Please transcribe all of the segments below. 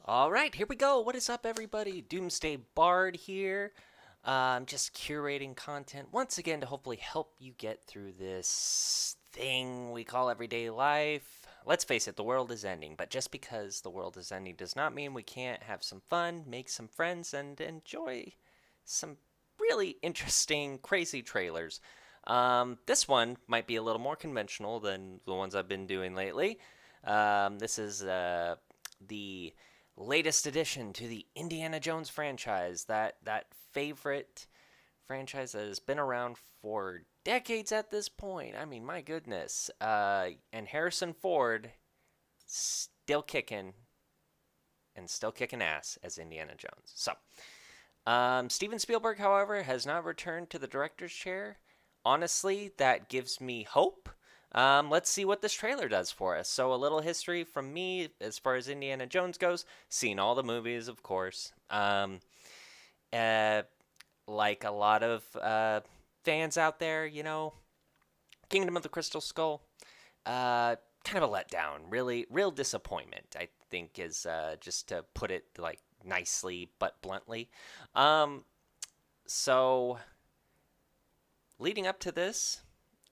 All right, here we go. What is up, everybody? Doomsday Bard here. I'm just curating content once again to hopefully help you get through this thing we call everyday life. Let's face it, the world is ending, but just because the world is ending does not mean we can't have some fun, make some friends, and enjoy some really interesting, crazy trailers. This one might be a little more conventional than the ones I've been doing lately. This is the latest addition to the Indiana Jones franchise, that favorite franchise that has been around for decades at this point. I mean, my goodness. And Harrison Ford still kicking and still kicking ass as Indiana Jones. So, Steven Spielberg, however, has not returned to the director's chair. Honestly, that gives me hope. Let's see what this trailer does for us. So, a little history from me as far as Indiana Jones goes. Seen all the movies, of course. Uh, like a lot of fans out there, Kingdom of the Crystal Skull, kind of a letdown. Really, real disappointment, I think, is just to put it like nicely but bluntly. So, leading up to this,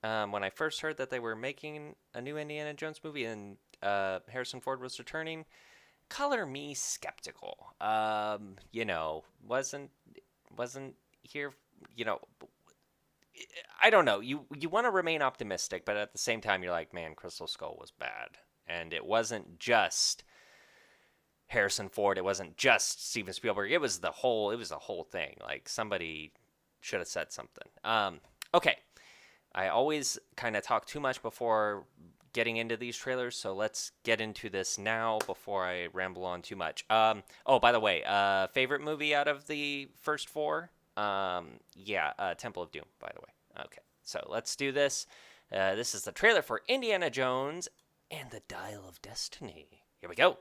when I first heard that they were making a new Indiana Jones movie and Harrison Ford was returning, color me skeptical. Wasn't here. You know, I don't know. You want to remain optimistic, but at the same time, you're like, man, Crystal Skull was bad, and it wasn't just Harrison Ford. It wasn't just Steven Spielberg. It was the whole. It was the whole thing. Like somebody should have said something. Okay. I always kind of talk too much before getting into these trailers, so let's get into this now before I ramble on too much. Oh, by the way, favorite movie out of the first four? Temple of Doom, by the way. Okay, so let's do this. This is the trailer for Indiana Jones and the Dial of Destiny. Here we go.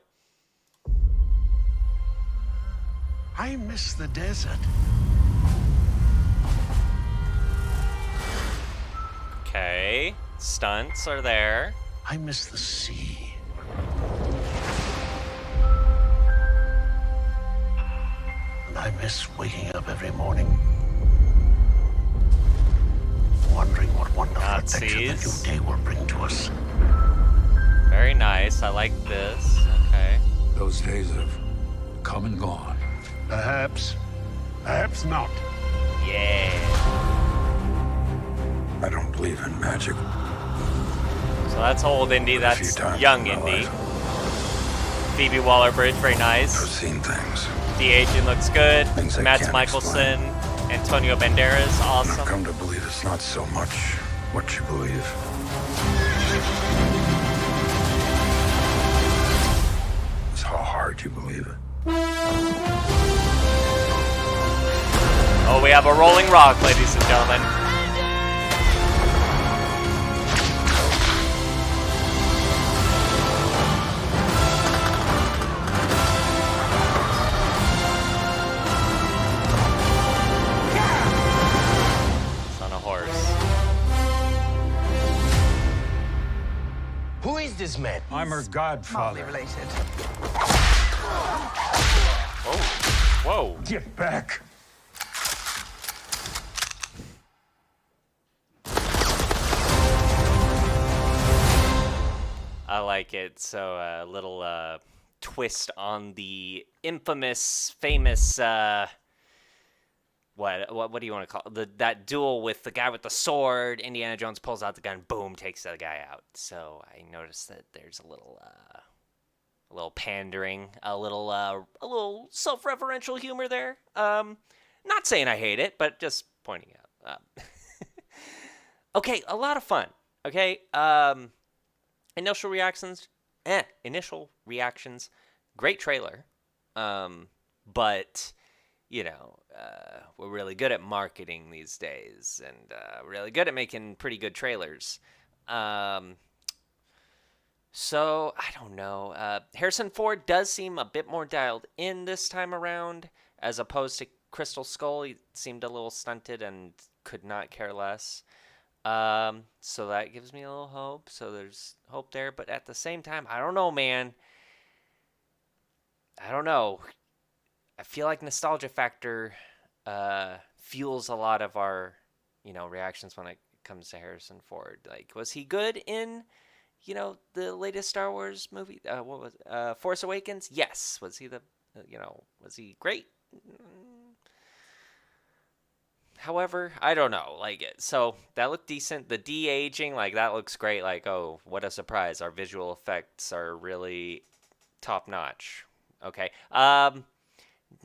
I miss the desert. Okay, stunts are there. I miss the sea. And I miss waking up every morning, wondering what wonderful adventure the Nazis. new day will bring to us. Very nice. I like this. Okay. Those days have come and gone. Perhaps not. Yeah. I don't believe in magic. So that's old Indy. But a few That's times young in my Indy. life, Phoebe Waller-Bridge, very I've nice. seen things. De-aging looks good. Things I Mads can't Mikkelsen, Antonio Banderas, And I've awesome. come to believe it's not so much what you believe. It's how hard you believe it. Oh, we have a rolling rock, ladies and gentlemen. It's on a horse. Who is this man? I'm her godfather. related. Whoa. Get back! I like it. So a little twist on the infamous, famous. What do you want to call it? That duel with the guy with the sword? Indiana Jones pulls out the gun, boom, takes the guy out. So I noticed that there's a little pandering, a little self-referential humor there. Not saying I hate it, but just pointing out. Okay, a lot of fun. Okay, initial reactions. Initial reactions. Great trailer. But we're really good at marketing these days, and really good at making pretty good trailers. So I don't know. Harrison Ford does seem a bit more dialed in this time around, as opposed to Crystal Skull. He seemed a little stunted and could not care less. So that gives me a little hope. So there's hope there, but at the same time, I don't know, man. I don't know. I feel like nostalgia factor fuels a lot of our, reactions when it comes to Harrison Ford. Like, was he good in, the latest Star Wars movie? What was Force Awakens? Yes. Was he was he great? However, I don't know. So that looked decent. The de-aging, that looks great. Like, oh, what a surprise! Our visual effects are really top notch. Okay.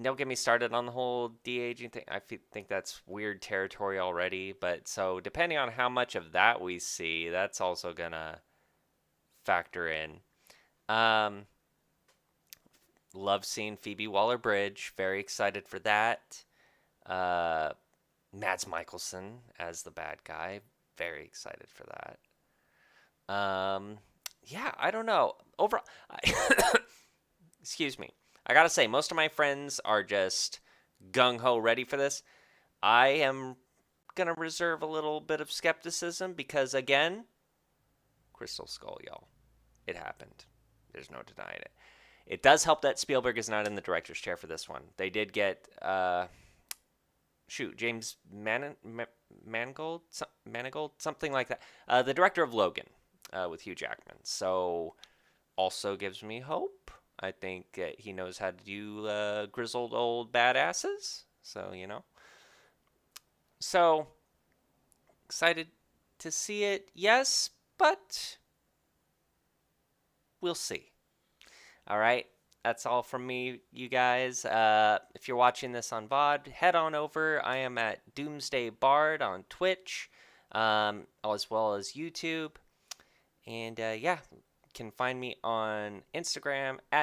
Don't get me started on the whole de-aging thing. Think that's weird territory already. But so depending on how much of that we see, that's also gonna factor in. Love seeing Phoebe Waller-Bridge. Very excited for that. Mads Mikkelsen as the bad guy. Very excited for that. Yeah, I don't know. Overall, excuse me. I gotta say, most of my friends are just gung-ho ready for this. I am gonna reserve a little bit of skepticism because, again, Crystal Skull, y'all. It happened. There's no denying it. It does help that Spielberg is not in the director's chair for this one. They did get, James Mangold, something like that. The director of Logan, with Hugh Jackman. So, also gives me hope. I think he knows how to do grizzled old badasses. So, So, excited to see it, yes, but we'll see. All right, that's all from me, you guys. If you're watching this on VOD, head on over. I am at Doomsday Bard on Twitch, as well as YouTube. And, you can find me on Instagram at